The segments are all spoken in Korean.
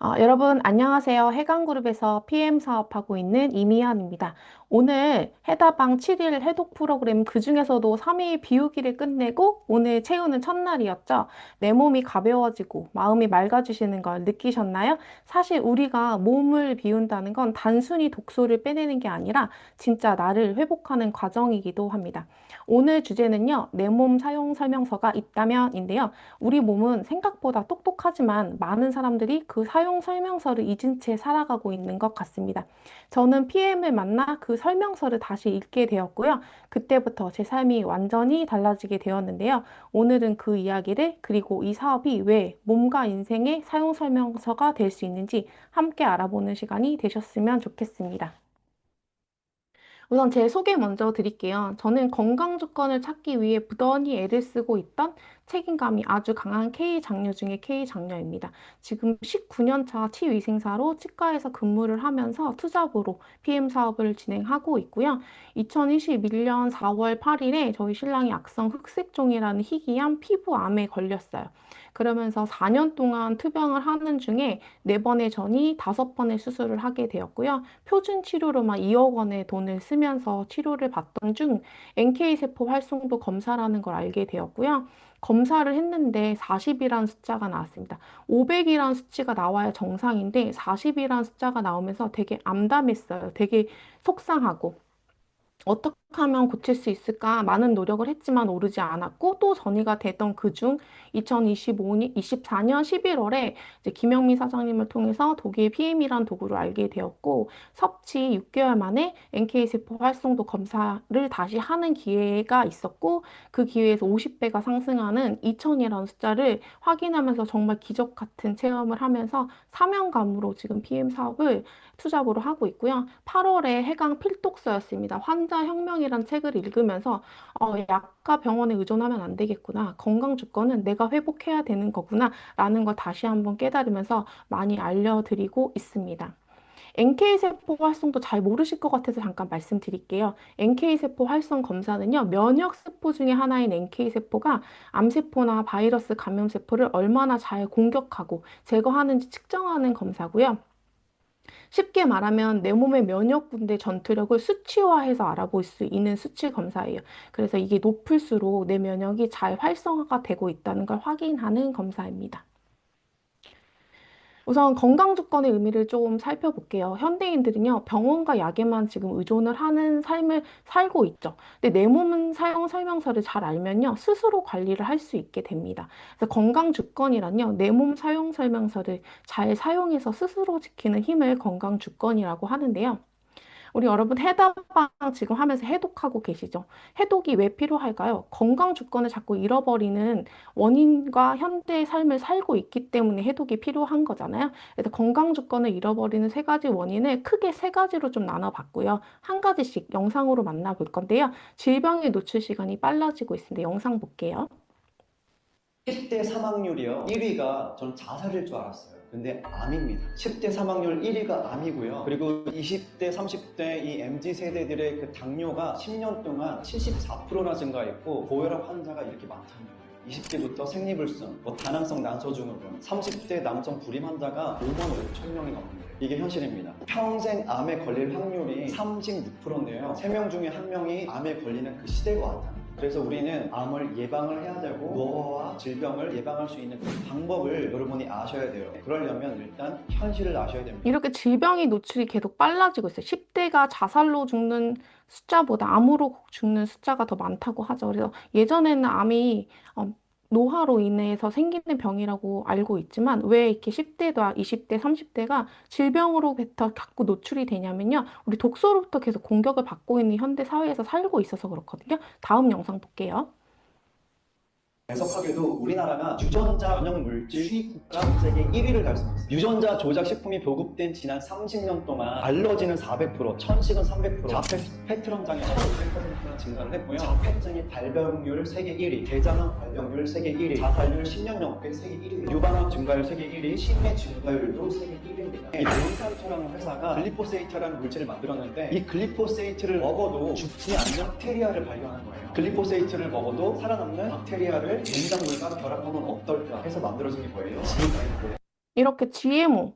여러분, 안녕하세요. 해강그룹에서 PM 사업하고 있는 이미연입니다. 오늘 해다방 7일 해독 프로그램 그중에서도 3일 비우기를 끝내고 오늘 채우는 첫날이었죠. 내 몸이 가벼워지고 마음이 맑아지시는 걸 느끼셨나요? 사실 우리가 몸을 비운다는 건 단순히 독소를 빼내는 게 아니라 진짜 나를 회복하는 과정이기도 합니다. 오늘 주제는요, 내 몸 사용 설명서가 있다면인데요. 우리 몸은 생각보다 똑똑하지만 많은 사람들이 그 사용 설명서를 잊은 채 살아가고 있는 것 같습니다. 저는 PM을 만나 그 설명서를 다시 읽게 되었고요. 그때부터 제 삶이 완전히 달라지게 되었는데요. 오늘은 그 이야기를 그리고 이 사업이 왜 몸과 인생의 사용 설명서가 될 수 있는지 함께 알아보는 시간이 되셨으면 좋겠습니다. 우선 제 소개 먼저 드릴게요. 저는 건강 조건을 찾기 위해 부단히 애를 쓰고 있던 책임감이 아주 강한 K 장녀 중에 K 장녀입니다. 지금 19년 차 치위생사로 치과에서 근무를 하면서 투잡으로 PM 사업을 진행하고 있고요. 2021년 4월 8일에 저희 신랑이 악성 흑색종이라는 희귀한 피부암에 걸렸어요. 그러면서 4년 동안 투병을 하는 중에 4번의 전이 5번의 수술을 하게 되었고요. 표준 치료로만 2억 원의 돈을 쓰면서 치료를 받던 중 NK세포 활성도 검사라는 걸 알게 되었고요. 검사를 했는데 40이라는 숫자가 나왔습니다. 500이라는 수치가 나와야 정상인데 40이라는 숫자가 나오면서 되게 암담했어요. 되게 속상하고. 어떻게 하면 고칠 수 있을까 많은 노력을 했지만 오르지 않았고 또 전이가 되던 그중 2025년, 24년 11월에 이제 김영미 사장님을 통해서 독일 PM이란 도구를 알게 되었고 섭취 6개월 만에 NK세포 활성도 검사를 다시 하는 기회가 있었고 그 기회에서 50배가 상승하는 2000이라는 숫자를 확인하면서 정말 기적 같은 체험을 하면서 사명감으로 지금 PM 사업을 투잡으로 하고 있고요. 8월에 해강 필독서였습니다. 환자 혁명이란 책을 읽으면서 약과 병원에 의존하면 안 되겠구나. 건강 주권은 내가 회복해야 되는 거구나. 라는 걸 다시 한번 깨달으면서 많이 알려드리고 있습니다. NK세포 활성도 잘 모르실 것 같아서 잠깐 말씀드릴게요. NK세포 활성 검사는요, 면역세포 중에 하나인 NK세포가 암세포나 바이러스 감염세포를 얼마나 잘 공격하고 제거하는지 측정하는 검사고요. 쉽게 말하면 내 몸의 면역군대 전투력을 수치화해서 알아볼 수 있는 수치 검사예요. 그래서 이게 높을수록 내 면역이 잘 활성화가 되고 있다는 걸 확인하는 검사입니다. 우선 건강 조건의 의미를 좀 살펴볼게요. 현대인들은요, 병원과 약에만 지금 의존을 하는 삶을 살고 있죠. 근데 내 몸은 사용 설명서를 잘 알면요, 스스로 관리를 할 수 있게 됩니다. 그래서 건강 주권이란요, 내 몸 사용 설명서를 잘 사용해서 스스로 지키는 힘을 건강 주권이라고 하는데요. 우리 여러분 해답방 지금 하면서 해독하고 계시죠? 해독이 왜 필요할까요? 건강 주권을 자꾸 잃어버리는 원인과 현대의 삶을 살고 있기 때문에 해독이 필요한 거잖아요. 그래서 건강 주권을 잃어버리는 세 가지 원인을 크게 세 가지로 좀 나눠봤고요. 한 가지씩 영상으로 만나볼 건데요. 질병의 노출 시간이 빨라지고 있습니다. 영상 볼게요. 10대 사망률이요. 1위가 저는 자살일 줄 알았어요. 근데 암입니다. 10대 사망률 1위가 암이고요. 그리고 20대, 30대 이 MZ 세대들의 그 당뇨가 10년 동안 74%나 증가했고 고혈압 환자가 이렇게 많다는 거예요. 20대부터 생리불순, 다낭성 난소증후군, 30대 남성 불임 환자가 5만 5천 명이 넘는 거예요. 이게 현실입니다. 평생 암에 걸릴 확률이 36%인데요. 3명 중에 1명이 암에 걸리는 그 시대가 왔다는 거예요. 그래서 우리는 암을 예방을 해야 되고 노화와 질병을 예방할 수 있는 그 방법을 여러분이 아셔야 돼요. 그러려면 일단 현실을 아셔야 됩니다. 이렇게 질병의 노출이 계속 빨라지고 있어요. 10대가 자살로 죽는 숫자보다 암으로 죽는 숫자가 더 많다고 하죠. 그래서 예전에는 암이 노화로 인해서 생기는 병이라고 알고 있지만 왜 이렇게 10대다 20대, 30대가 질병으로부터 자꾸 노출이 되냐면요. 우리 독소로부터 계속 공격을 받고 있는 현대 사회에서 살고 있어서 그렇거든요. 다음 영상 볼게요. 애석하게도 우리나라가 유전자 변형 물질 수입 국가 전 세계 1위를 달성했어요. 유전자 조작 식품이 보급된 지난 30년 동안 알러지는 400%, 천식은 300%, 자폐 스펙트럼 장애 1500%나 증가를 했고요. 자폐증의 발병률 세계 1위, 대장암 발병률 세계 1위, 자살률 10년 넘게 세계 1위, 유방암 증가율 세계 1위, 치매 증가율도 세계 1위입니다. 이 몬산토라는 회사가 글리포세이트라는 물질을 만들었는데 이 글리포세이트를 먹어도 죽지 않는 박테리아를 발견한 거예요. 글리포세이트를 먹어도 살아남는 박테리아를 냉장물과 결합하면 어떨까 해서 만들어진 게 뭐예요? 지금까지. 이렇게 GMO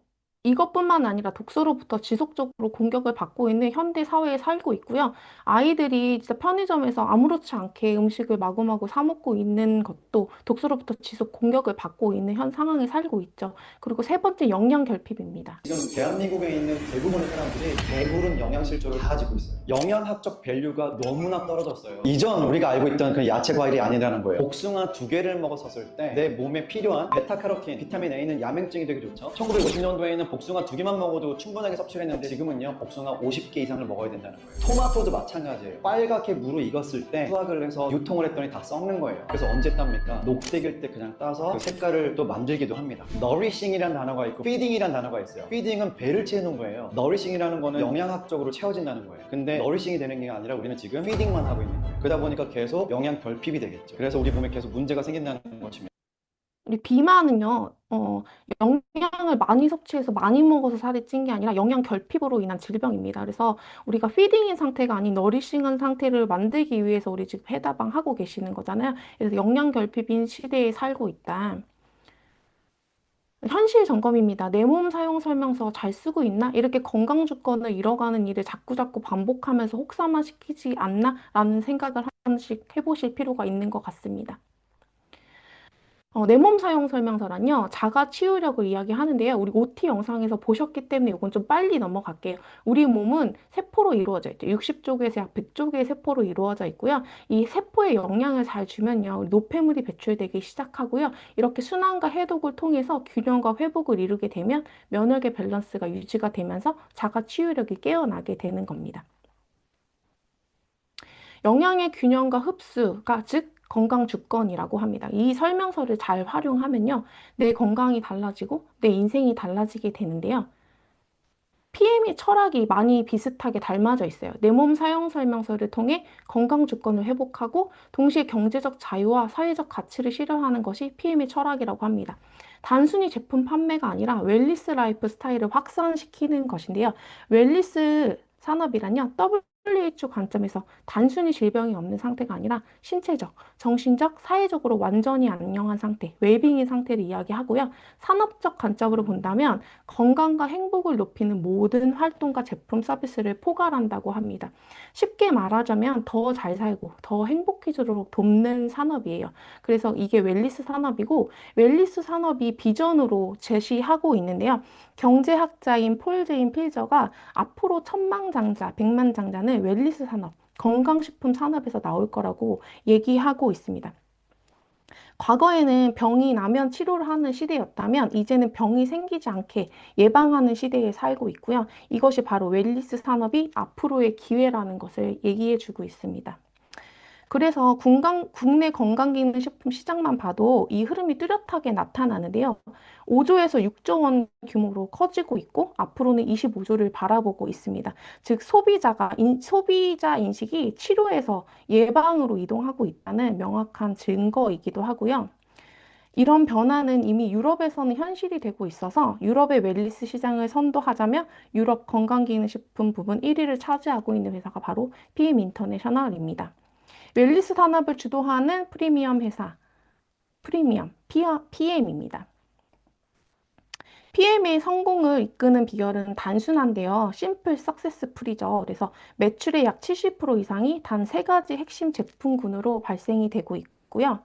이것뿐만 아니라 독소로부터 지속적으로 공격을 받고 있는 현대 사회에 살고 있고요. 아이들이 진짜 편의점에서 아무렇지 않게 음식을 마구마구 사 먹고 있는 것도 독소로부터 지속 공격을 받고 있는 현 상황에 살고 있죠. 그리고 세 번째, 영양 결핍입니다. 지금 대한민국에 있는 대부분의 사람들이 배부른 영양실조를 가지고 있어요. 영양학적 밸류가 너무나 떨어졌어요. 이전 우리가 알고 있던 그 야채 과일이 아니라는 거예요. 복숭아 2개를 먹었었을 때 내 몸에 필요한 베타카로틴, 비타민 A는 야맹증이 되게 좋죠. 1950년도에는 복숭아 2개만 먹어도 충분하게 섭취를 했는데 지금은요 복숭아 50개 이상을 먹어야 된다는 거예요. 토마토도 마찬가지예요. 빨갛게 무르익었을 때 수확을 해서 유통을 했더니 다 썩는 거예요. 그래서 언제 땁니까? 녹색일 때 그냥 따서 그 색깔을 또 만들기도 합니다. nourishing이라는 단어가 있고 feeding이라는 단어가 있어요. feeding은 배를 채우는 거예요. nourishing이라는 거는 영양학적으로 채워진다는 거예요. 근데 nourishing이 되는 게 아니라 우리는 지금 feeding만 하고 있는 거예요. 그러다 보니까 계속 영양 결핍이 되겠죠. 그래서 우리 몸에 계속 문제가 생긴다는 것입니다. 우리 비만은요, 영양을 많이 섭취해서 많이 먹어서 살이 찐 게 아니라 영양 결핍으로 인한 질병입니다. 그래서 우리가 피딩인 상태가 아닌 너리싱한 상태를 만들기 위해서 우리 지금 해다방 하고 계시는 거잖아요. 그래서 영양 결핍인 시대에 살고 있다. 현실 점검입니다. 내 몸 사용 설명서 잘 쓰고 있나? 이렇게 건강 주권을 잃어가는 일을 자꾸자꾸 반복하면서 혹사만 시키지 않나? 라는 생각을 한 번씩 해보실 필요가 있는 것 같습니다. 내 몸 사용 설명서란요, 자가 치유력을 이야기하는데요. 우리 OT 영상에서 보셨기 때문에 이건 좀 빨리 넘어갈게요. 우리 몸은 세포로 이루어져 있죠. 60쪽에서 약 100쪽의 세포로 이루어져 있고요. 이 세포에 영양을 잘 주면요, 노폐물이 배출되기 시작하고요. 이렇게 순환과 해독을 통해서 균형과 회복을 이루게 되면 면역의 밸런스가 유지가 되면서 자가 치유력이 깨어나게 되는 겁니다. 영양의 균형과 흡수가 즉 건강 주권이라고 합니다. 이 설명서를 잘 활용하면요, 내 건강이 달라지고 내 인생이 달라지게 되는데요. PM의 철학이 많이 비슷하게 닮아져 있어요. 내 몸 사용 설명서를 통해 건강 주권을 회복하고 동시에 경제적 자유와 사회적 가치를 실현하는 것이 PM의 철학이라고 합니다. 단순히 제품 판매가 아니라 웰니스 라이프 스타일을 확산시키는 것인데요. 웰니스 산업이란요, WHO 관점에서 단순히 질병이 없는 상태가 아니라 신체적, 정신적, 사회적으로 완전히 안녕한 상태, 웰빙인 상태를 이야기하고요. 산업적 관점으로 본다면 건강과 행복을 높이는 모든 활동과 제품 서비스를 포괄한다고 합니다. 쉽게 말하자면 더 잘 살고 더 행복해지도록 돕는 산업이에요. 그래서 이게 웰니스 산업이고, 웰니스 산업이 비전으로 제시하고 있는데요. 경제학자인 폴 제인 필저가 앞으로 천만장자, 백만장자는 웰니스 산업, 건강식품 산업에서 나올 거라고 얘기하고 있습니다. 과거에는 병이 나면 치료를 하는 시대였다면 이제는 병이 생기지 않게 예방하는 시대에 살고 있고요. 이것이 바로 웰니스 산업이 앞으로의 기회라는 것을 얘기해 주고 있습니다. 그래서 국내 건강기능식품 시장만 봐도 이 흐름이 뚜렷하게 나타나는데요. 5조에서 6조 원 규모로 커지고 있고 앞으로는 25조를 바라보고 있습니다. 즉 소비자 인식이 치료에서 예방으로 이동하고 있다는 명확한 증거이기도 하고요. 이런 변화는 이미 유럽에서는 현실이 되고 있어서 유럽의 웰니스 시장을 선도하자면 유럽 건강기능식품 부분 1위를 차지하고 있는 회사가 바로 PM 인터내셔널입니다. 웰니스 산업을 주도하는 프리미엄 회사, PM입니다. PM의 성공을 이끄는 비결은 단순한데요. 심플 석세스풀이죠. 그래서 매출의 약 70% 이상이 단 3가지 핵심 제품군으로 발생이 되고 있고요.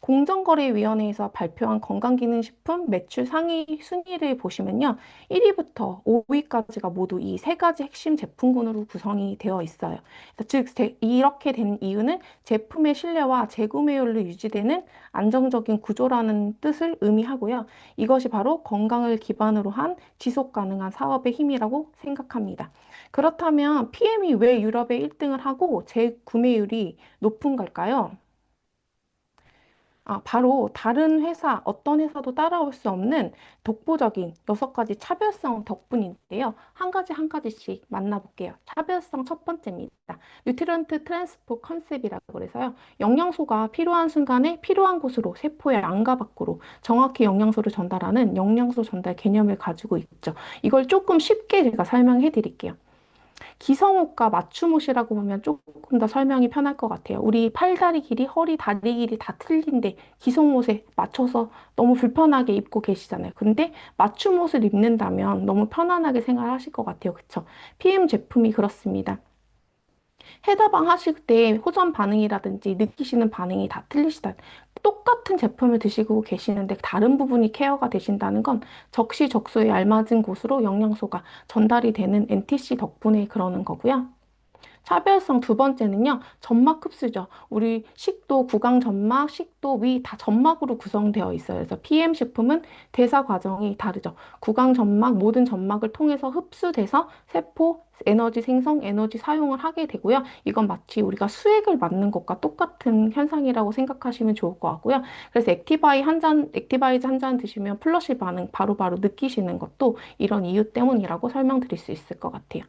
공정거래위원회에서 발표한 건강기능식품 매출 상위 순위를 보시면요. 1위부터 5위까지가 모두 이 3가지 핵심 제품군으로 구성이 되어 있어요. 즉, 이렇게 된 이유는 제품의 신뢰와 재구매율로 유지되는 안정적인 구조라는 뜻을 의미하고요. 이것이 바로 건강을 기반으로 한 지속 가능한 사업의 힘이라고 생각합니다. 그렇다면 PM이 왜 유럽에 1등을 하고 재구매율이 높은 걸까요? 바로 다른 회사, 어떤 회사도 따라올 수 없는 독보적인 6가지 차별성 덕분인데요. 한 가지 한 가지씩 만나볼게요. 차별성 첫 번째입니다. 뉴트런트 트랜스포 컨셉이라고 그래서요. 영양소가 필요한 순간에 필요한 곳으로 세포의 안과 밖으로 정확히 영양소를 전달하는 영양소 전달 개념을 가지고 있죠. 이걸 조금 쉽게 제가 설명해 드릴게요. 기성옷과 맞춤옷이라고 보면 조금 더 설명이 편할 것 같아요. 우리 팔다리 길이, 허리, 다리 길이 다 틀린데 기성옷에 맞춰서 너무 불편하게 입고 계시잖아요. 근데 맞춤옷을 입는다면 너무 편안하게 생활하실 것 같아요. 그쵸? PM 제품이 그렇습니다. 해다방 하실 때 호전 반응이라든지 느끼시는 반응이 다 틀리시다. 똑같은 제품을 드시고 계시는데 다른 부분이 케어가 되신다는 건 적시적소에 알맞은 곳으로 영양소가 전달이 되는 NTC 덕분에 그러는 거고요. 차별성 두 번째는요, 점막 흡수죠. 우리 식도, 구강 점막, 식도, 위 다 점막으로 구성되어 있어요. 그래서 PM 식품은 대사 과정이 다르죠. 구강 점막, 모든 점막을 통해서 흡수돼서 세포, 에너지 생성, 에너지 사용을 하게 되고요. 이건 마치 우리가 수액을 맞는 것과 똑같은 현상이라고 생각하시면 좋을 것 같고요. 그래서 액티바이즈 한 잔 드시면 플러시 반응 바로바로 느끼시는 것도 이런 이유 때문이라고 설명드릴 수 있을 것 같아요.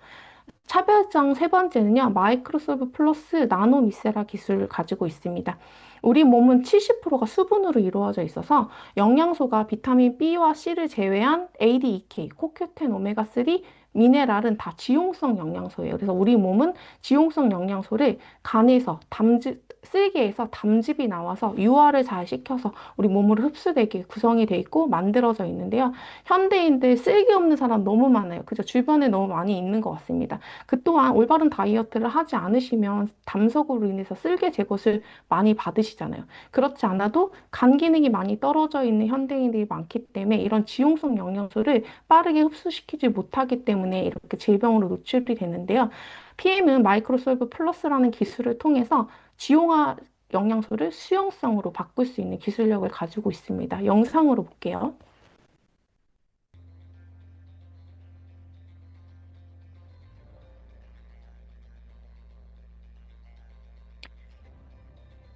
차별점 세 번째는요, 마이크로솔브 플러스 나노 미세라 기술을 가지고 있습니다. 우리 몸은 70%가 수분으로 이루어져 있어서 영양소가 비타민 B와 C를 제외한 ADEK, 코큐텐, 오메가3, 미네랄은 다 지용성 영양소예요. 그래서 우리 몸은 지용성 영양소를 간에서 쓸개에서 담즙이 나와서 유화를 잘 시켜서 우리 몸으로 흡수되게 구성이 돼 있고 만들어져 있는데요. 현대인들 쓸개 없는 사람 너무 많아요. 그죠? 주변에 너무 많이 있는 것 같습니다. 그 또한 올바른 다이어트를 하지 않으시면 담석으로 인해서 쓸개 제것을 많이 받으시잖아요. 그렇지 않아도 간 기능이 많이 떨어져 있는 현대인들이 많기 때문에 이런 지용성 영양소를 빠르게 흡수시키지 못하기 때문에 이렇게 질병으로 노출이 되는데요. PM은 마이크로솔브 플러스라는 기술을 통해서 지용화 영양소를 수용성으로 바꿀 수 있는 기술력을 가지고 있습니다. 영상으로 볼게요.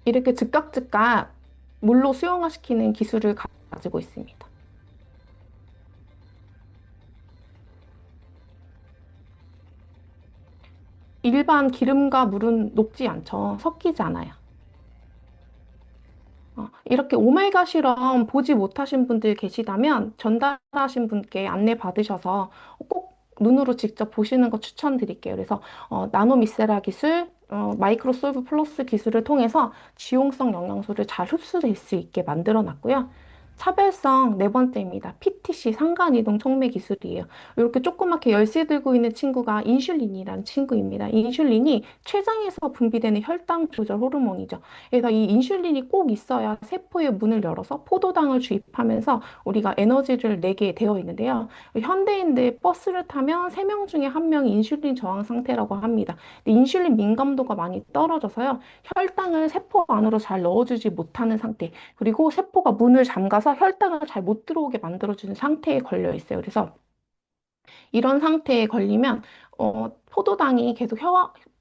이렇게 즉각 물로 수용화시키는 기술을 가지고 있습니다. 일반 기름과 물은 녹지 않죠. 섞이지 않아요. 이렇게 오메가 실험 보지 못하신 분들 계시다면 전달하신 분께 안내 받으셔서 꼭 눈으로 직접 보시는 거 추천드릴게요. 그래서 나노 미세라 기술, 마이크로솔브 플러스 기술을 통해서 지용성 영양소를 잘 흡수될 수 있게 만들어 놨고요. 차별성 네 번째입니다. PTC 상간이동 촉매 기술이에요. 이렇게 조그맣게 열쇠 들고 있는 친구가 인슐린이라는 친구입니다. 인슐린이 췌장에서 분비되는 혈당 조절 호르몬이죠. 그래서 이 인슐린이 꼭 있어야 세포의 문을 열어서 포도당을 주입하면서 우리가 에너지를 내게 되어 있는데요. 현대인들 버스를 타면 3명 중에 1명이 인슐린 저항 상태라고 합니다. 근데 인슐린 민감도가 많이 떨어져서요. 혈당을 세포 안으로 잘 넣어주지 못하는 상태. 그리고 세포가 문을 잠가서 혈당을 잘 못 들어오게 만들어주는 상태에 걸려 있어요. 그래서 이런 상태에 걸리면 포도당이 계속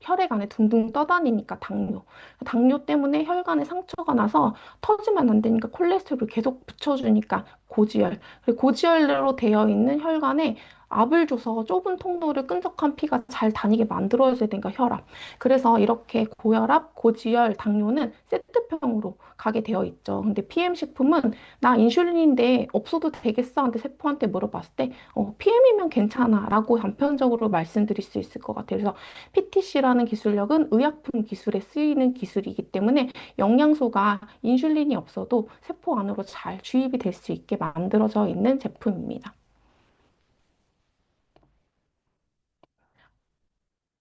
혈액 안에 둥둥 떠다니니까 당뇨 때문에 혈관에 상처가 나서 터지면 안 되니까 콜레스테롤을 계속 붙여주니까 고지혈. 그리고 고지혈로 되어 있는 혈관에 압을 줘서 좁은 통로를 끈적한 피가 잘 다니게 만들어줘야 되니까 혈압. 그래서 이렇게 고혈압, 고지혈, 당뇨는 세트병으로 가게 되어 있죠. 근데 PM 식품은 나 인슐린인데 없어도 되겠어? 한테 세포한테 물어봤을 때 PM이면 괜찮아 라고 단편적으로 말씀드릴 수 있을 것 같아요. 그래서 PTC라는 기술력은 의약품 기술에 쓰이는 기술이기 때문에 영양소가 인슐린이 없어도 세포 안으로 잘 주입이 될 수 있게 만들어져 있는 제품입니다.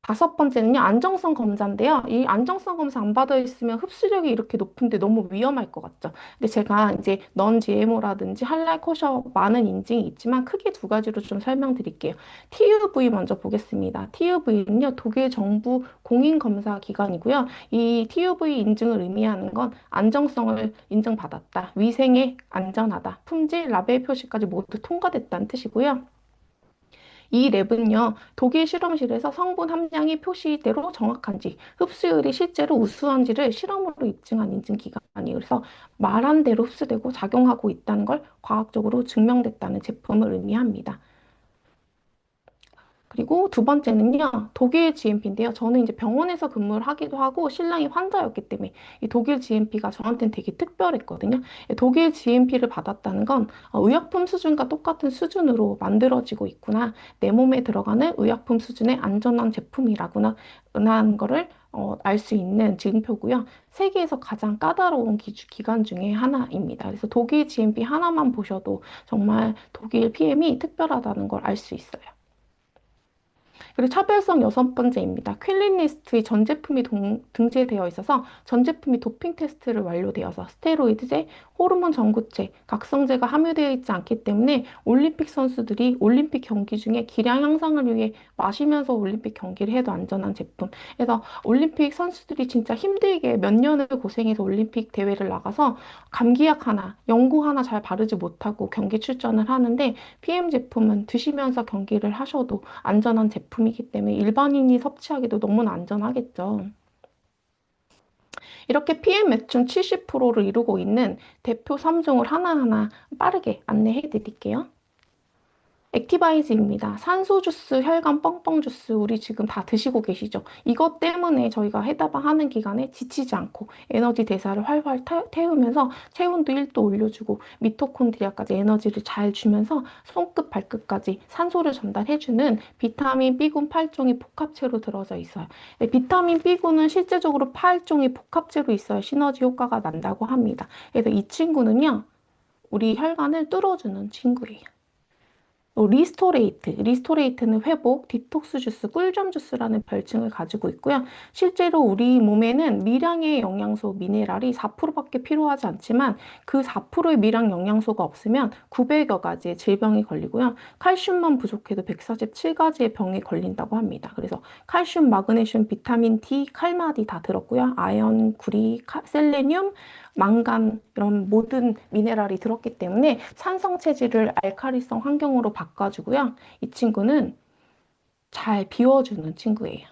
다섯 번째는요, 안정성 검사인데요. 이 안정성 검사 안 받아 있으면 흡수력이 이렇게 높은데 너무 위험할 것 같죠. 근데 제가 이제 넌 GMO라든지 할랄 코셔 많은 인증이 있지만 크게 두 가지로 좀 설명드릴게요. TUV 먼저 보겠습니다. TUV는요, 독일 정부 공인 검사 기관이고요. 이 TUV 인증을 의미하는 건 안정성을 인정받았다, 위생에 안전하다, 품질, 라벨 표시까지 모두 통과됐다는 뜻이고요. 이 랩은요, 독일 실험실에서 성분 함량이 표시대로 정확한지, 흡수율이 실제로 우수한지를 실험으로 입증한 인증기관이에요. 그래서 말한 대로 흡수되고 작용하고 있다는 걸 과학적으로 증명됐다는 제품을 의미합니다. 그리고 두 번째는요, 독일 GMP인데요. 저는 이제 병원에서 근무를 하기도 하고 신랑이 환자였기 때문에 이 독일 GMP가 저한테는 되게 특별했거든요. 독일 GMP를 받았다는 건 의약품 수준과 똑같은 수준으로 만들어지고 있구나. 내 몸에 들어가는 의약품 수준의 안전한 제품이라구나. 라는 거를 알 수 있는 증표고요. 세계에서 가장 까다로운 기관 중에 하나입니다. 그래서 독일 GMP 하나만 보셔도 정말 독일 PM이 특별하다는 걸 알 수 있어요. 그리고 차별성 여섯 번째입니다. 퀼린리스트의 전 제품이 등재되어 있어서 전 제품이 도핑 테스트를 완료되어서 스테로이드제, 호르몬 전구체, 각성제가 함유되어 있지 않기 때문에 올림픽 선수들이 올림픽 경기 중에 기량 향상을 위해 마시면서 올림픽 경기를 해도 안전한 제품. 그래서 올림픽 선수들이 진짜 힘들게 몇 년을 고생해서 올림픽 대회를 나가서 감기약 하나, 연고 하나 잘 바르지 못하고 경기 출전을 하는데 PM 제품은 드시면서 경기를 하셔도 안전한 제품이기 때문에 일반인이 섭취하기도 너무나 안전하겠죠. 이렇게 PM 매출 70%를 이루고 있는 대표 3종을 하나하나 빠르게 안내해 드릴게요. 액티바이즈입니다. 산소 주스, 혈관 뻥뻥 주스 우리 지금 다 드시고 계시죠? 이것 때문에 저희가 해다방 하는 기간에 지치지 않고 에너지 대사를 활활 태우면서 체온도 1도 올려주고 미토콘드리아까지 에너지를 잘 주면서 손끝 발끝까지 산소를 전달해주는 비타민 B군 8종이 복합체로 들어져 있어요. 네, 비타민 B군은 실제적으로 8종이 복합체로 있어야 시너지 효과가 난다고 합니다. 그래서 이 친구는요, 우리 혈관을 뚫어주는 친구예요. 리스토레이트는 회복, 디톡스 주스, 꿀잠 주스라는 별칭을 가지고 있고요. 실제로 우리 몸에는 미량의 영양소, 미네랄이 4%밖에 필요하지 않지만 그 4%의 미량 영양소가 없으면 900여 가지의 질병이 걸리고요. 칼슘만 부족해도 147가지의 병이 걸린다고 합니다. 그래서 칼슘, 마그네슘, 비타민 D, 칼마디 다 들었고요. 아연, 구리, 셀레늄, 망간 이런 모든 미네랄이 들었기 때문에 산성 체질을 알카리성 환경으로 바꿔주고요. 이 친구는 잘 비워주는 친구예요.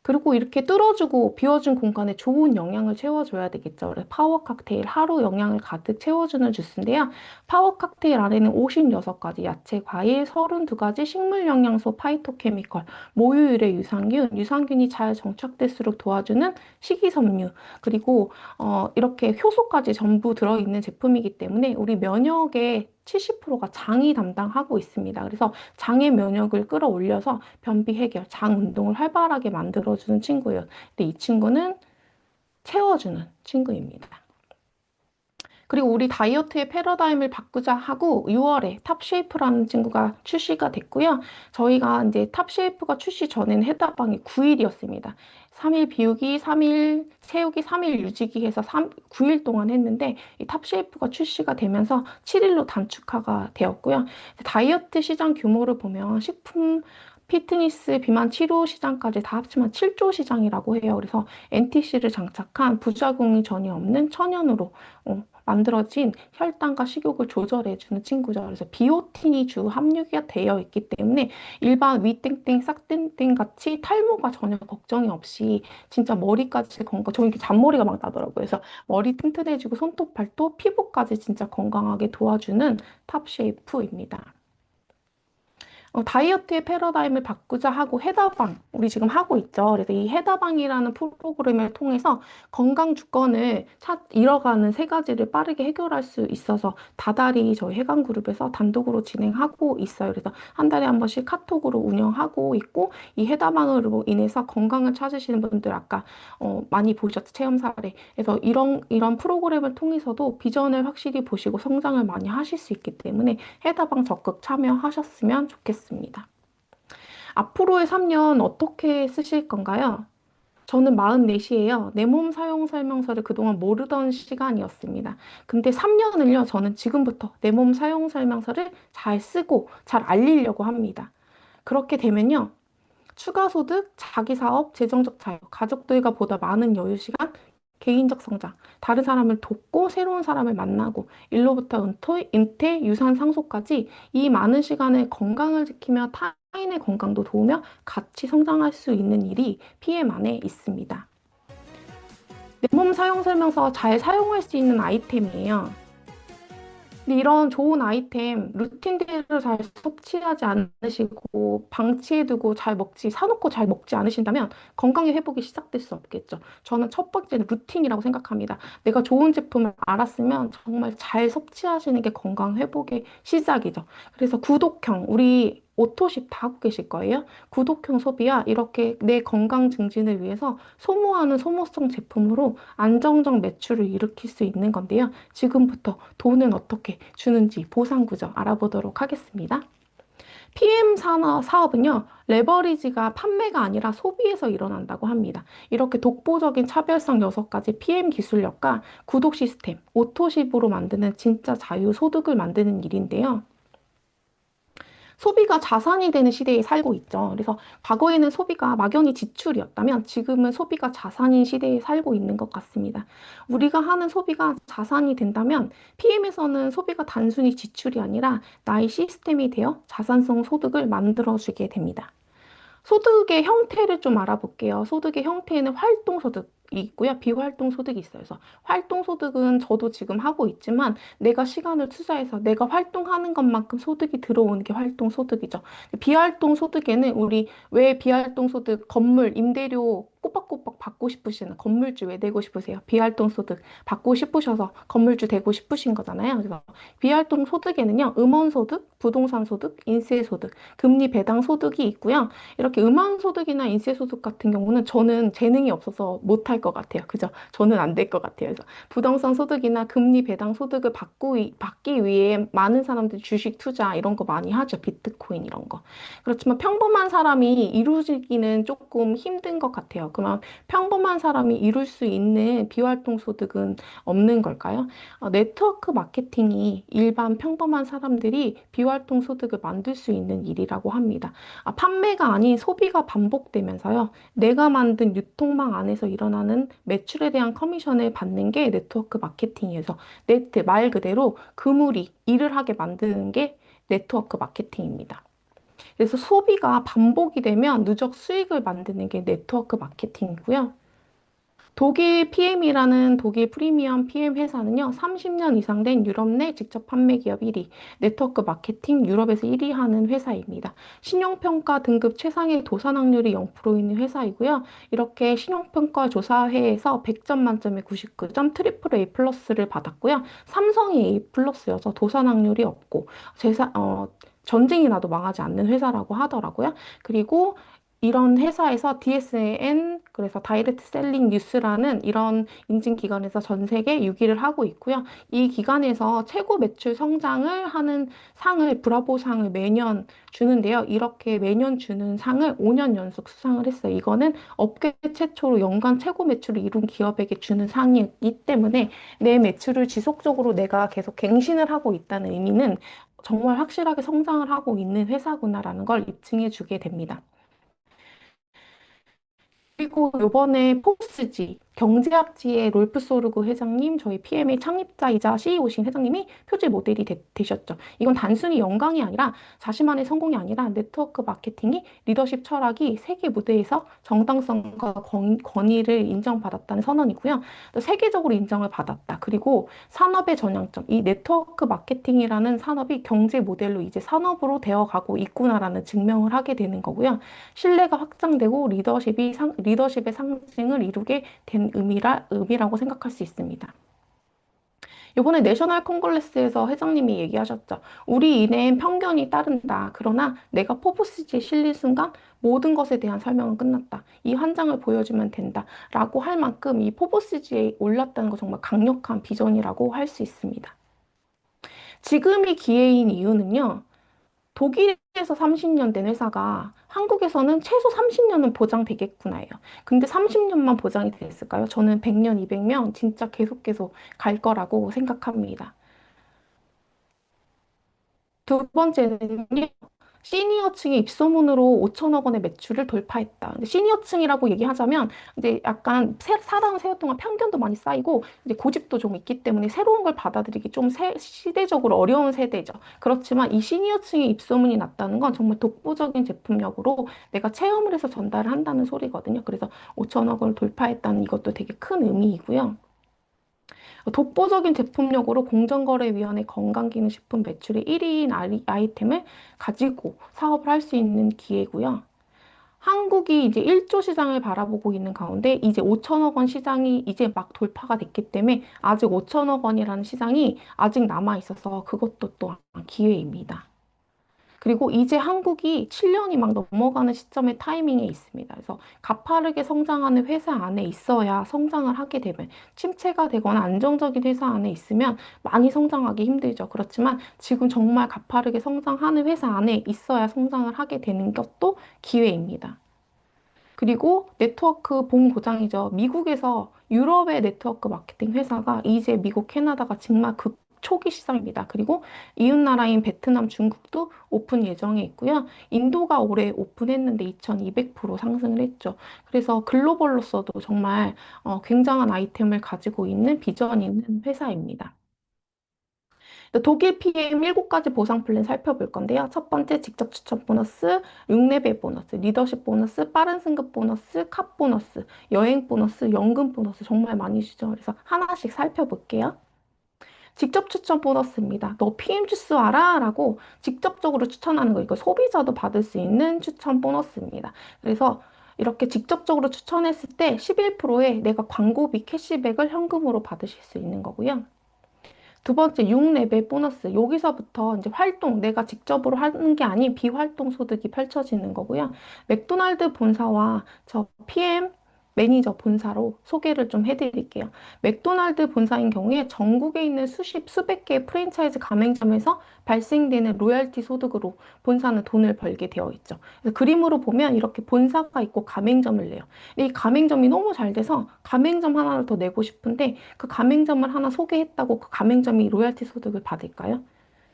그리고 이렇게 뚫어주고 비워준 공간에 좋은 영양을 채워줘야 되겠죠. 그래서 파워 칵테일, 하루 영양을 가득 채워주는 주스인데요. 파워 칵테일 안에는 56가지 야채, 과일, 32가지 식물 영양소, 파이토케미컬, 모유유래 유산균, 유산균이 잘 정착될수록 도와주는 식이섬유, 그리고 이렇게 효소까지 전부 들어있는 제품이기 때문에 우리 면역의 70%가 장이 담당하고 있습니다. 그래서 장의 면역을 끌어올려서 변비 해결, 장 운동을 활발하게 만들어주는 친구예요. 근데 이 친구는 채워주는 친구입니다. 그리고 우리 다이어트의 패러다임을 바꾸자 하고 6월에 탑쉐이프라는 친구가 출시가 됐고요. 저희가 이제 탑쉐이프가 출시 전에는 해당방이 9일이었습니다. 3일 비우기, 3일 채우기, 3일 유지기 해서 9일 동안 했는데 이 탑쉐이프가 출시가 되면서 7일로 단축화가 되었고요. 다이어트 시장 규모를 보면 식품, 피트니스, 비만 치료 시장까지 다 합치면 7조 시장이라고 해요. 그래서 NTC를 장착한 부작용이 전혀 없는 천연으로 만들어진 혈당과 식욕을 조절해주는 친구죠. 그래서 비오틴이 주 함유가 되어 있기 때문에 일반 위땡땡, 싹땡땡 같이 탈모가 전혀 걱정이 없이 진짜 머리까지 건강, 저는 이렇게 잔머리가 막 나더라고요. 그래서 머리 튼튼해지고 손톱, 발톱, 피부까지 진짜 건강하게 도와주는 탑쉐이프입니다. 다이어트의 패러다임을 바꾸자 하고 해다방 우리 지금 하고 있죠. 그래서 이 해다방이라는 프로그램을 통해서 건강 주권을 잃어가는 세 가지를 빠르게 해결할 수 있어서 다달이 저희 해강그룹에서 단독으로 진행하고 있어요. 그래서 한 달에 한 번씩 카톡으로 운영하고 있고 이 해다방으로 인해서 건강을 찾으시는 분들 아까 많이 보셨죠. 체험 사례. 그래서 이런 프로그램을 통해서도 비전을 확실히 보시고 성장을 많이 하실 수 있기 때문에 해다방 적극 참여하셨으면 좋겠습니다. 앞으로의 3년 어떻게 쓰실 건가요? 저는 44이에요. 내 몸 사용 설명서를 그동안 모르던 시간이었습니다. 근데 3년을요, 저는 지금부터 내 몸 사용 설명서를 잘 쓰고 잘 알리려고 합니다. 그렇게 되면요, 추가 소득, 자기 사업, 재정적 자유, 가족들과 보다 많은 여유 시간, 개인적 성장, 다른 사람을 돕고 새로운 사람을 만나고 일로부터 은퇴, 유산 상속까지 이 많은 시간을 건강을 지키며 타인의 건강도 도우며 같이 성장할 수 있는 일이 PM 안에 있습니다. 내 몸 사용 설명서 잘 사용할 수 있는 아이템이에요. 근데 이런 좋은 아이템, 루틴대로 잘 섭취하지 않으시고, 방치해두고 잘 먹지, 사놓고 잘 먹지 않으신다면 건강의 회복이 시작될 수 없겠죠. 저는 첫 번째는 루틴이라고 생각합니다. 내가 좋은 제품을 알았으면 정말 잘 섭취하시는 게 건강 회복의 시작이죠. 그래서 구독형, 우리 오토십 다 하고 계실 거예요. 구독형 소비야 이렇게 내 건강 증진을 위해서 소모하는 소모성 제품으로 안정적 매출을 일으킬 수 있는 건데요. 지금부터 돈은 어떻게 주는지 보상 구조 알아보도록 하겠습니다. PM 사업은요, 레버리지가 판매가 아니라 소비에서 일어난다고 합니다. 이렇게 독보적인 차별성 6가지 PM 기술력과 구독 시스템, 오토십으로 만드는 진짜 자유 소득을 만드는 일인데요. 소비가 자산이 되는 시대에 살고 있죠. 그래서 과거에는 소비가 막연히 지출이었다면 지금은 소비가 자산인 시대에 살고 있는 것 같습니다. 우리가 하는 소비가 자산이 된다면 PM에서는 소비가 단순히 지출이 아니라 나의 시스템이 되어 자산성 소득을 만들어주게 됩니다. 소득의 형태를 좀 알아볼게요. 소득의 형태에는 활동소득이 있고요. 비활동소득이 있어요. 그래서 활동소득은 저도 지금 하고 있지만 내가 시간을 투자해서 내가 활동하는 것만큼 소득이 들어오는 게 활동소득이죠. 비활동소득에는 우리 왜 비활동소득 건물, 임대료 꼬박꼬박 받고 싶으시는 건물주 왜 되고 싶으세요? 비활동소득 받고 싶으셔서 건물주 되고 싶으신 거잖아요. 그래서 비활동소득에는요. 음원소득, 부동산소득, 인세소득, 금리 배당 소득이 있고요. 이렇게 음악소득이나 인세소득 같은 경우는 저는 재능이 없어서 못할 것 같아요. 그죠? 저는 안 될 것 같아요. 그래서 부동산 소득이나 금리 배당 소득을 받기 위해 많은 사람들이 주식 투자 이런 거 많이 하죠. 비트코인 이런 거. 그렇지만 평범한 사람이 이루기는 조금 힘든 것 같아요. 그럼 평범한 사람이 이룰 수 있는 비활동 소득은 없는 걸까요? 네트워크 마케팅이 일반 평범한 사람들이 비활동 소득을 만들 수 있는 일이라고 합니다. 판매가 아닌 소비가 반복되면서요. 내가 만든 유통망 안에서 일어나는 매출에 대한 커미션을 받는 게 네트워크 마케팅이어서 네트 말 그대로 그물이 일을 하게 만드는 게 네트워크 마케팅입니다. 그래서 소비가 반복이 되면 누적 수익을 만드는 게 네트워크 마케팅이고요. 독일 PM이라는 독일 프리미엄 PM 회사는요, 30년 이상 된 유럽 내 직접 판매 기업 1위, 네트워크 마케팅 유럽에서 1위 하는 회사입니다. 신용평가 등급 최상의 도산 확률이 0% 있는 회사이고요. 이렇게 신용평가 조사회에서 100점 만점에 99점 트리플 A 플러스를 받았고요. 삼성이 A 플러스여서 도산 확률이 없고, 전쟁이 나도 망하지 않는 회사라고 하더라고요. 그리고 이런 회사에서 DSN, 그래서 다이렉트 셀링 뉴스라는 이런 인증기관에서 전 세계 6위를 하고 있고요. 이 기관에서 최고 매출 성장을 하는 상을, 브라보 상을 매년 주는데요. 이렇게 매년 주는 상을 5년 연속 수상을 했어요. 이거는 업계 최초로 연간 최고 매출을 이룬 기업에게 주는 상이기 때문에 내 매출을 지속적으로 내가 계속 갱신을 하고 있다는 의미는 정말 확실하게 성장을 하고 있는 회사구나라는 걸 입증해 주게 됩니다. 그리고 이번에 포스지 경제학지의 롤프 소르그 회장님, 저희 PM의 창립자이자 CEO신 회장님이 표지 모델이 되셨죠. 이건 단순히 영광이 아니라 자신만의 성공이 아니라 네트워크 마케팅이 리더십 철학이 세계 무대에서 정당성과 권위를 인정받았다는 선언이고요. 또 세계적으로 인정을 받았다. 그리고 산업의 전향점, 이 네트워크 마케팅이라는 산업이 경제 모델로 이제 산업으로 되어가고 있구나라는 증명을 하게 되는 거고요. 신뢰가 확장되고 리더십의 상징을 이루게 된 의미라고 생각할 수 있습니다. 이번에 내셔널 콩글레스에서 회장님이 얘기하셨죠. 우리 인해엔 편견이 따른다. 그러나 내가 포브스지에 실린 순간 모든 것에 대한 설명은 끝났다. 이 한 장을 보여주면 된다. 라고 할 만큼 이 포브스지에 올랐다는 거 정말 강력한 비전이라고 할 수 있습니다. 지금이 기회인 이유는요. 독일에서 30년 된 회사가 한국에서는 최소 30년은 보장되겠구나예요. 근데 30년만 보장이 됐을까요? 저는 100년, 200년 진짜 계속 갈 거라고 생각합니다. 두 번째는요. 시니어층이 입소문으로 5천억 원의 매출을 돌파했다. 근데 시니어층이라고 얘기하자면 이제 약간 살아온 세월 동안 편견도 많이 쌓이고 이제 고집도 좀 있기 때문에 새로운 걸 받아들이기 좀 시대적으로 어려운 세대죠. 그렇지만 이 시니어층의 입소문이 났다는 건 정말 독보적인 제품력으로 내가 체험을 해서 전달을 한다는 소리거든요. 그래서 5천억을 돌파했다는 이것도 되게 큰 의미이고요. 독보적인 제품력으로 공정거래위원회 건강기능식품 매출의 1위인 아이템을 가지고 사업을 할 수 있는 기회고요. 한국이 이제 1조 시장을 바라보고 있는 가운데 이제 5천억 원 시장이 이제 막 돌파가 됐기 때문에 아직 5천억 원이라는 시장이 아직 남아 있어서 그것도 또한 기회입니다. 그리고 이제 한국이 7년이 막 넘어가는 시점의 타이밍에 있습니다. 그래서 가파르게 성장하는 회사 안에 있어야 성장을 하게 되면 침체가 되거나 안정적인 회사 안에 있으면 많이 성장하기 힘들죠. 그렇지만 지금 정말 가파르게 성장하는 회사 안에 있어야 성장을 하게 되는 것도 기회입니다. 그리고 네트워크 본고장이죠. 미국에서 유럽의 네트워크 마케팅 회사가 이제 미국, 캐나다가 정말 초기 시장입니다. 그리고 이웃나라인 베트남, 중국도 오픈 예정에 있고요. 인도가 올해 오픈했는데 2200% 상승을 했죠. 그래서 글로벌로서도 정말 굉장한 아이템을 가지고 있는 비전 있는 회사입니다. 독일 PM 7가지 보상 플랜 살펴볼 건데요. 첫 번째 직접 추천 보너스, 6레벨 보너스, 리더십 보너스, 빠른 승급 보너스, 캅 보너스, 여행 보너스, 연금 보너스 정말 많이 주죠. 그래서 하나씩 살펴볼게요. 직접 추천 보너스입니다. 너 PM 주스 알아? 라고 직접적으로 추천하는 거. 이거 소비자도 받을 수 있는 추천 보너스입니다. 그래서 이렇게 직접적으로 추천했을 때 11%의 내가 광고비 캐시백을 현금으로 받으실 수 있는 거고요. 두 번째, 6레벨 보너스. 여기서부터 이제 활동, 내가 직접으로 하는 게 아닌 비활동 소득이 펼쳐지는 거고요. 맥도날드 본사와 저 PM 매니저 본사로 소개를 좀 해드릴게요. 맥도날드 본사인 경우에 전국에 있는 수백 개의 프랜차이즈 가맹점에서 발생되는 로열티 소득으로 본사는 돈을 벌게 되어 있죠. 그래서 그림으로 보면 이렇게 본사가 있고 가맹점을 내요. 이 가맹점이 너무 잘 돼서 가맹점 하나를 더 내고 싶은데 그 가맹점을 하나 소개했다고 그 가맹점이 로열티 소득을 받을까요?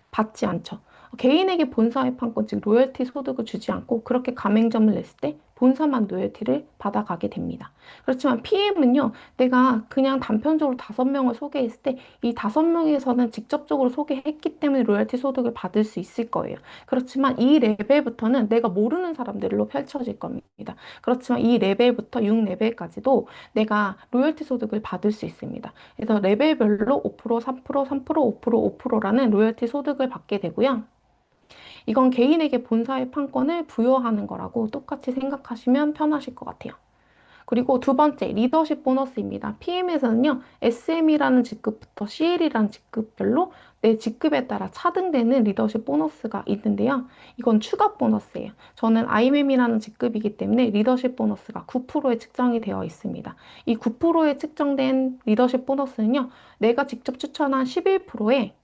받지 않죠. 개인에게 본사의 판권, 즉 로열티 소득을 주지 않고 그렇게 가맹점을 냈을 때 본사만 로열티를 받아가게 됩니다. 그렇지만 PM은요, 내가 그냥 단편적으로 5명을 소개했을 때 이 5명에서는 직접적으로 소개했기 때문에 로열티 소득을 받을 수 있을 거예요. 그렇지만 이 레벨부터는 내가 모르는 사람들로 펼쳐질 겁니다. 그렇지만 이 레벨부터 6레벨까지도 내가 로열티 소득을 받을 수 있습니다. 그래서 레벨별로 5%, 3%, 3%, 5%, 5%라는 로열티 소득을 받게 되고요. 이건 개인에게 본사의 판권을 부여하는 거라고 똑같이 생각하시면 편하실 것 같아요. 그리고 두 번째, 리더십 보너스입니다. PM에서는요, SM이라는 직급부터 CL이라는 직급별로 내 직급에 따라 차등되는 리더십 보너스가 있는데요. 이건 추가 보너스예요. 저는 IMM이라는 직급이기 때문에 리더십 보너스가 9%에 측정이 되어 있습니다. 이 9%에 측정된 리더십 보너스는요, 내가 직접 추천한 11%에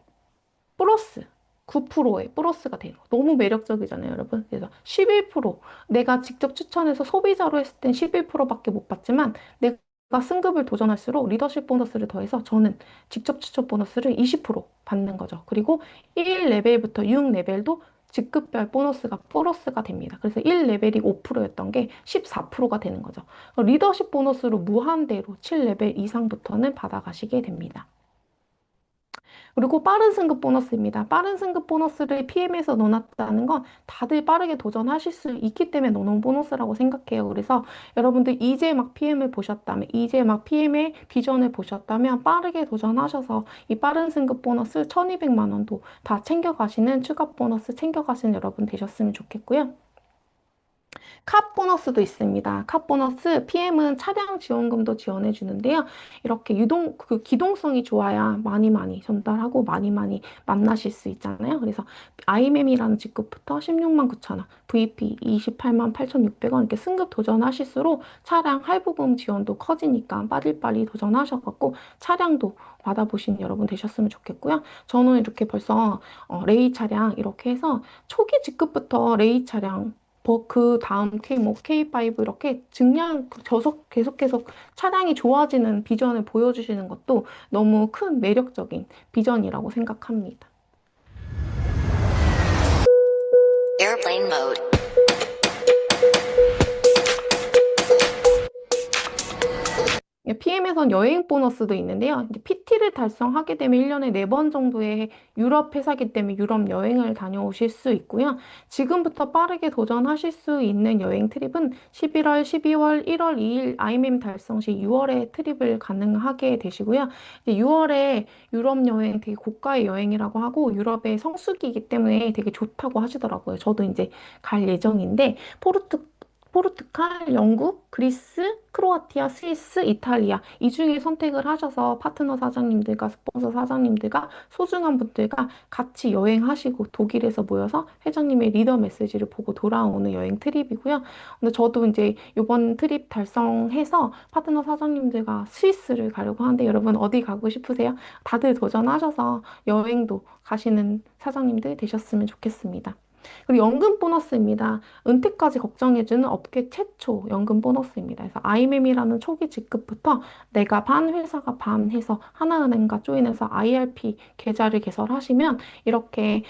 플러스 9%의 플러스가 되는 거. 너무 매력적이잖아요, 여러분. 그래서 11% 내가 직접 추천해서 소비자로 했을 땐 11%밖에 못 받지만 내가 승급을 도전할수록 리더십 보너스를 더해서 저는 직접 추천 보너스를 20% 받는 거죠. 그리고 1레벨부터 6레벨도 직급별 보너스가 플러스가 됩니다. 그래서 1레벨이 5%였던 게 14%가 되는 거죠. 리더십 보너스로 무한대로 7레벨 이상부터는 받아가시게 됩니다. 그리고 빠른 승급 보너스입니다. 빠른 승급 보너스를 PM에서 넣어놨다는 건 다들 빠르게 도전하실 수 있기 때문에 넣어놓은 보너스라고 생각해요. 그래서 여러분들 이제 막 PM을 보셨다면, 이제 막 PM의 비전을 보셨다면 빠르게 도전하셔서 이 빠른 승급 보너스 1200만 원도 다 챙겨가시는 추가 보너스 챙겨가시는 여러분 되셨으면 좋겠고요. 캅 보너스도 있습니다. 캅 보너스 PM은 차량 지원금도 지원해 주는데요. 이렇게 기동성이 좋아야 많이 전달하고 많이 만나실 수 있잖아요. 그래서 IMM이라는 직급부터 16만 9천 원, VP 28만 8,600원 이렇게 승급 도전하실수록 차량 할부금 지원도 커지니까 빠릿빠릿 도전하셔갖고 차량도 받아보신 여러분 되셨으면 좋겠고요. 저는 이렇게 벌써 레이 차량 이렇게 해서 초기 직급부터 레이 차량 그 다음 K5 이렇게 증량 계속 차량이 좋아지는 비전을 보여주시는 것도 너무 큰 매력적인 비전이라고 생각합니다. Airplane mode. PM에선 여행 보너스도 있는데요. 이제 PT를 달성하게 되면 1년에 4번 정도의 유럽 회사기 때문에 유럽 여행을 다녀오실 수 있고요. 지금부터 빠르게 도전하실 수 있는 여행 트립은 11월, 12월, 1월 2일 IMM 달성 시 6월에 트립을 가능하게 되시고요. 이제 6월에 유럽 여행 되게 고가의 여행이라고 하고 유럽의 성수기이기 때문에 되게 좋다고 하시더라고요. 저도 이제 갈 예정인데 포르투갈, 영국, 그리스, 크로아티아, 스위스, 이탈리아 이 중에 선택을 하셔서 파트너 사장님들과 스폰서 사장님들과 소중한 분들과 같이 여행하시고 독일에서 모여서 회장님의 리더 메시지를 보고 돌아오는 여행 트립이고요. 근데 저도 이제 이번 트립 달성해서 파트너 사장님들과 스위스를 가려고 하는데 여러분 어디 가고 싶으세요? 다들 도전하셔서 여행도 가시는 사장님들 되셨으면 좋겠습니다. 그리고 연금 보너스입니다. 은퇴까지 걱정해주는 업계 최초 연금 보너스입니다. 그래서 IMM이라는 초기 직급부터 내가 반 회사가 반 해서 하나은행과 조인해서 IRP 계좌를 개설하시면 이렇게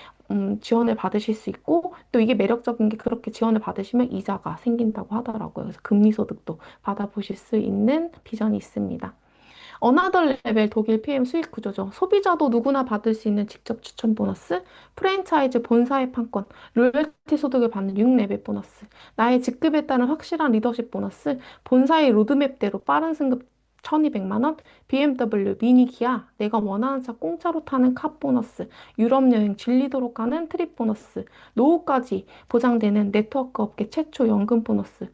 지원을 받으실 수 있고 또 이게 매력적인 게 그렇게 지원을 받으시면 이자가 생긴다고 하더라고요. 그래서 금리 소득도 받아보실 수 있는 비전이 있습니다. 어나더 레벨 독일 PM 수익 구조죠. 소비자도 누구나 받을 수 있는 직접 추천 보너스, 프랜차이즈 본사의 판권, 로열티 소득을 받는 6레벨 보너스, 나의 직급에 따른 확실한 리더십 보너스, 본사의 로드맵대로 빠른 승급 1200만 원, BMW, 미니 기아, 내가 원하는 차 공짜로 타는 카 보너스, 유럽 여행 질리도록 가는 트립 보너스, 노후까지 보장되는 네트워크 업계 최초 연금 보너스,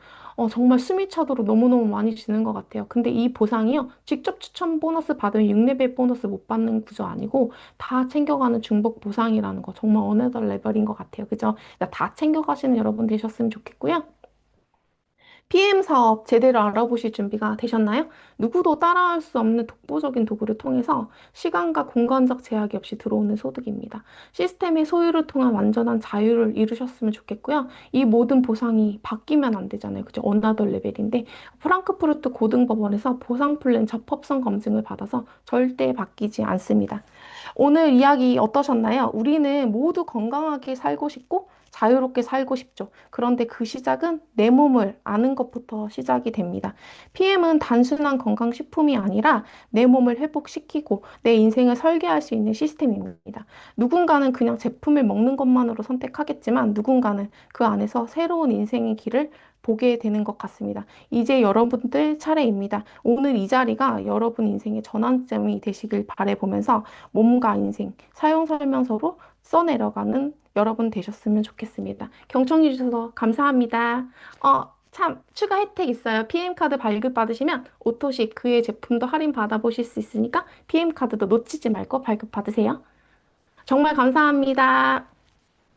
정말 숨이 차도록 너무너무 많이 주는 것 같아요. 근데 이 보상이요, 직접 추천 보너스 받으면 6레벨 보너스 못 받는 구조 아니고 다 챙겨가는 중복 보상이라는 거 정말 어느덧 레벨인 것 같아요. 그죠? 그러니까 다 챙겨가시는 여러분 되셨으면 좋겠고요. PM 사업 제대로 알아보실 준비가 되셨나요? 누구도 따라할 수 없는 독보적인 도구를 통해서 시간과 공간적 제약이 없이 들어오는 소득입니다. 시스템의 소유를 통한 완전한 자유를 이루셨으면 좋겠고요. 이 모든 보상이 바뀌면 안 되잖아요. 그죠? 어나더 레벨인데 프랑크푸르트 고등법원에서 보상 플랜 적합성 검증을 받아서 절대 바뀌지 않습니다. 오늘 이야기 어떠셨나요? 우리는 모두 건강하게 살고 싶고 자유롭게 살고 싶죠. 그런데 그 시작은 내 몸을 아는 것부터 시작이 됩니다. PM은 단순한 건강식품이 아니라 내 몸을 회복시키고 내 인생을 설계할 수 있는 시스템입니다. 누군가는 그냥 제품을 먹는 것만으로 선택하겠지만 누군가는 그 안에서 새로운 인생의 길을 보게 되는 것 같습니다. 이제 여러분들 차례입니다. 오늘 이 자리가 여러분 인생의 전환점이 되시길 바라보면서 몸과 인생, 사용 설명서로 써내려가는 여러분 되셨으면 좋겠습니다. 경청해 주셔서 감사합니다. 참, 추가 혜택 있어요. PM카드 발급 받으시면 오토식 그 외 제품도 할인 받아보실 수 있으니까 PM카드도 놓치지 말고 발급 받으세요. 정말 감사합니다.